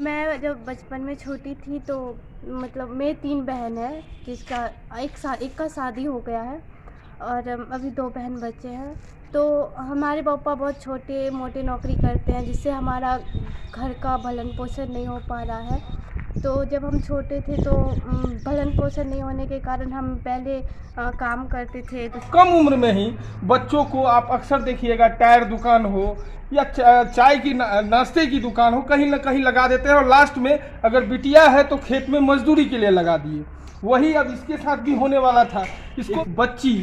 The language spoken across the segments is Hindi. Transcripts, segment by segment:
मैं जब बचपन में छोटी थी तो मतलब मेरी 3 बहन हैं, जिसका एक का शादी हो गया है और अभी 2 बहन बचे हैं। तो हमारे पापा बहुत छोटे-मोटे नौकरी करते हैं, जिससे हमारा घर का भरण-पोषण नहीं हो पा रहा है। तो जब हम छोटे थे तो भरण-पोषण नहीं होने के कारण हम पहले काम करते थे। तो कम उम्र में ही बच्चों को आप अक्सर देखिएगा टायर दुकान हो या चाय की नाश्ते की दुकान हो, कहीं ना कहीं लगा देते हैं और लास्ट में अगर बिटिया है तो खेत में मजदूरी के लिए लगा दिए। वही अब इसके साथ भी होने वाला था। इसको बच्ची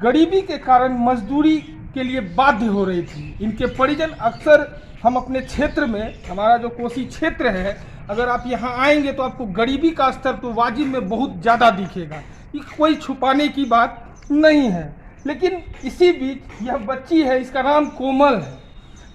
गरीबी के कारण मजदूरी के लिए बाध्य हो रही थी। इनके परिजन अक्सर हम अपने क्षेत्र में, हमारा जो कोसी क्षेत्र है, अगर आप यहाँ आएंगे तो आपको गरीबी का स्तर तो वाजिब में बहुत ज़्यादा दिखेगा। ये कोई छुपाने की बात नहीं है। लेकिन इसी बीच यह बच्ची है, इसका नाम कोमल है।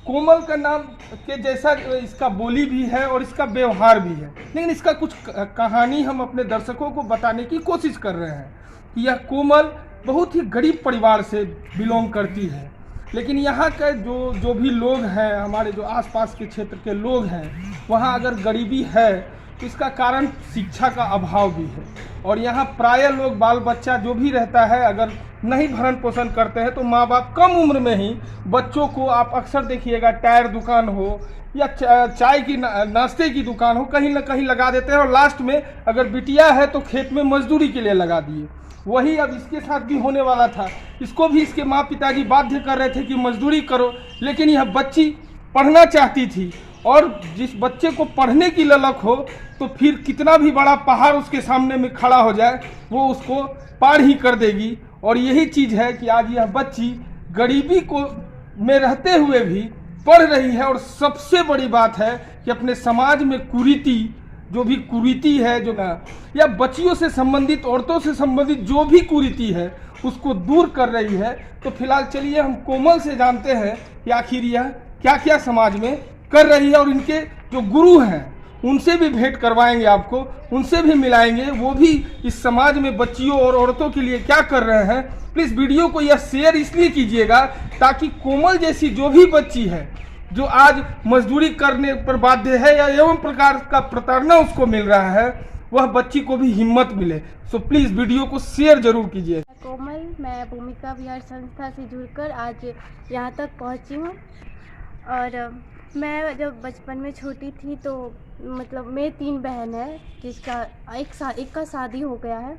कोमल का नाम के जैसा इसका बोली भी है और इसका व्यवहार भी है। लेकिन इसका कुछ कहानी हम अपने दर्शकों को बताने की कोशिश कर रहे हैं कि यह कोमल बहुत ही गरीब परिवार से बिलोंग करती है। लेकिन यहाँ के जो भी लोग हैं, हमारे जो आसपास के क्षेत्र के लोग हैं, वहाँ अगर गरीबी है तो इसका कारण शिक्षा का अभाव भी है। और यहाँ प्राय लोग, बाल बच्चा जो भी रहता है, अगर नहीं भरण पोषण करते हैं तो माँ बाप कम उम्र में ही बच्चों को, आप अक्सर देखिएगा टायर दुकान हो या चाय की नाश्ते की दुकान हो, कहीं ना कहीं लगा देते हैं और लास्ट में अगर बिटिया है तो खेत में मजदूरी के लिए लगा दिए। वही अब इसके साथ भी होने वाला था। इसको भी इसके माँ पिताजी बाध्य कर रहे थे कि मजदूरी करो, लेकिन यह बच्ची पढ़ना चाहती थी। और जिस बच्चे को पढ़ने की ललक हो तो फिर कितना भी बड़ा पहाड़ उसके सामने में खड़ा हो जाए, वो उसको पार ही कर देगी। और यही चीज़ है कि आज यह बच्ची गरीबी को में रहते हुए भी पढ़ रही है। और सबसे बड़ी बात है कि अपने समाज में कुरीति, जो भी कुरीति है, जो ना, या बच्चियों से संबंधित, औरतों से संबंधित जो भी कुरीति है, उसको दूर कर रही है। तो फिलहाल चलिए हम कोमल से जानते हैं कि आखिर यह क्या क्या समाज में कर रही है। और इनके जो गुरु हैं उनसे भी भेंट करवाएंगे, आपको उनसे भी मिलाएंगे, वो भी इस समाज में बच्चियों और औरतों के लिए क्या कर रहे हैं। प्लीज़ वीडियो को यह शेयर इसलिए कीजिएगा ताकि कोमल जैसी जो भी बच्ची है, जो आज मजदूरी करने पर बाध्य है या एवं प्रकार का प्रताड़ना उसको मिल रहा है, वह बच्ची को भी हिम्मत मिले। सो प्लीज़ वीडियो को शेयर जरूर कीजिए। कोमल, मैं भूमिका विहार संस्था से जुड़कर आज यहाँ तक पहुँची हूँ। और मैं जब बचपन में छोटी थी तो मतलब मेरी 3 बहन हैं, जिसका एक का शादी हो गया है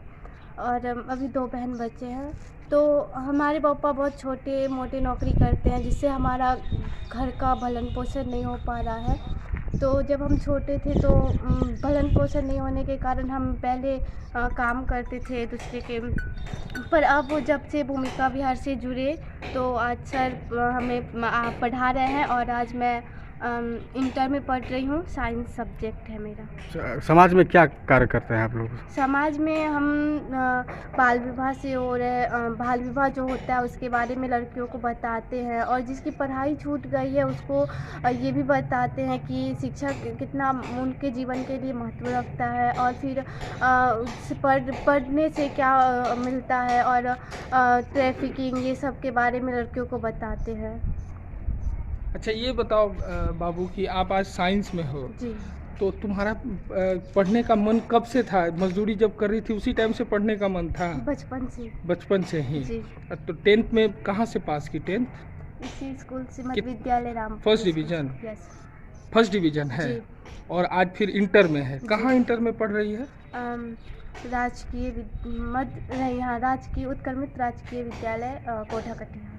और अभी 2 बहन बचे हैं। तो हमारे पापा बहुत छोटे-मोटे नौकरी करते हैं, जिससे हमारा घर का भरण-पोषण नहीं हो पा रहा है। तो जब हम छोटे थे तो भरण-पोषण नहीं होने के कारण हम पहले काम करते थे दूसरे के। पर अब जब से भूमिका विहार से जुड़े तो आज सर हमें पढ़ा रहे हैं और आज मैं इंटर में पढ़ रही हूँ। साइंस सब्जेक्ट है मेरा। समाज में क्या कार्य करते हैं आप लोग? समाज में हम बाल विवाह से हो रहे बाल विवाह जो होता है उसके बारे में लड़कियों को बताते हैं, और जिसकी पढ़ाई छूट गई है उसको ये भी बताते हैं कि शिक्षा कितना उनके जीवन के लिए महत्व रखता है, और फिर पढ़ने से क्या मिलता है, और ट्रैफिकिंग, ये सब के बारे में लड़कियों को बताते हैं। अच्छा, ये बताओ बाबू कि आप आज साइंस में हो, जी। तो तुम्हारा पढ़ने का मन कब से था? मजदूरी जब कर रही थी उसी टाइम से पढ़ने का मन था? बचपन से। बचपन से ही? जी। तो 10th में कहाँ से पास की 10th? इसी स्कूल से, मध्य विद्यालय Ram. First division? Yes. First division है। जी। और आज फिर इंटर में है। कहाँ इंटर में पढ़ रही है? राजकीय राजकीय उत्क्रमित राजकीय विद्यालय कोठा कटिया।